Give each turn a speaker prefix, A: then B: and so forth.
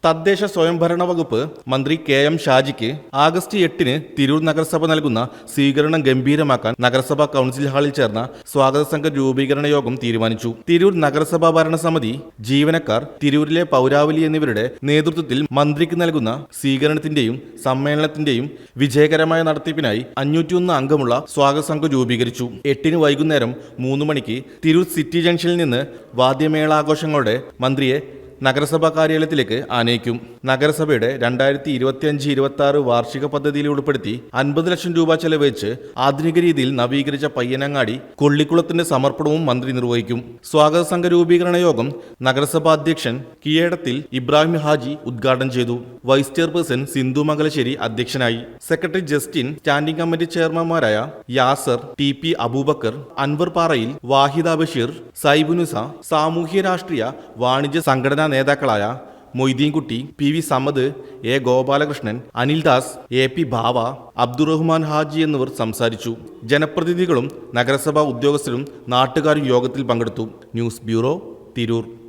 A: തദ്ദേശ സ്വയംഭരണ വകുപ്പ് മന്ത്രി കെ.എം. ഷാജിക്ക് ആഗസ്റ്റ് 8-ന് തിരൂർ നഗരസഭ നൽകുന്ന സ്വീകരണം ഗംഭീരമാക്കാൻ നഗരസഭാ കൗൺസിൽ ഹാളിൽ ചേർന്ന സ്വാഗത സംഘ രൂപീകരണ യോഗം തീരുമാനിച്ചു. തിരൂർ നഗരസഭാ ഭരണസമിതി, ജീവനക്കാർ, തിരൂരിലെ പൗരാവലി എന്നിവരുടെ നേതൃത്വത്തിൽ മന്ത്രിക്ക് നൽകുന്ന സ്വീകരണത്തിന്റെയും സമ്മേളനത്തിന്റെയും വിജയകരമായ നടത്തിപ്പിനായി 501 അംഗമുള്ള സ്വാഗത സംഘം രൂപീകരിച്ചു. 8-ന് വൈകുന്നേരം 3 മണിക്ക് തിരൂർ സിറ്റി ജംഗ്ഷനിൽ നിന്ന് വാദ്യമേളാഘോഷങ്ങളോടെ മന്ത്രിയെ നഗരസഭാ കാര്യാലയത്തിലേക്ക് ആനയിക്കും. നഗരസഭയുടെ 2025-26 വാർഷിക പദ്ധതിയിൽ ഉൾപ്പെടുത്തി 50 ലക്ഷം രൂപ ചെലവഴിച്ച് ആധുനിക രീതിയിൽ നവീകരിച്ച പയ്യനങ്ങാടി കൊള്ളിക്കുളത്തിന്റെ സമർപ്പണവും മന്ത്രി നിർവഹിക്കും. സ്വാഗത സംഘ രൂപീകരണ യോഗം നഗരസഭാ അധ്യക്ഷൻ കീഴടത്തിൽ ഇബ്രാഹിം ഹാജി ഉദ്ഘാടനം ചെയ്തു. വൈസ് ചെയർപേഴ്സൺ സിന്ധു മംഗലശ്ശേരി അധ്യക്ഷനായി. സെക്രട്ടറി ജസ്റ്റിൻ, സ്റ്റാൻഡിംഗ് കമ്മിറ്റി ചെയർമാൻമാരായ യാസർ, ടി.പി. അബൂബക്കർ, അൻവർ പാറയിൽ, വാഹിദ ബഷീർ, സൈബുനുസ, സാമൂഹ്യ രാഷ്ട്രീയ വാണിജ്യ സംഘടനാ നേതാക്കളായ Moideenkutty, P V. Samad, A. Gopalakrishnan, Anildas, A P. Bhava, Abdurahman Haji എന്നിവർ സംസാരിച്ചു. ജനപ്രതിനിധികളും നഗരസഭാ ഉദ്യോഗസ്ഥരും നാട്ടുകാരും യോഗത്തിൽ പങ്കെടുത്തു. News bureau, Tirur.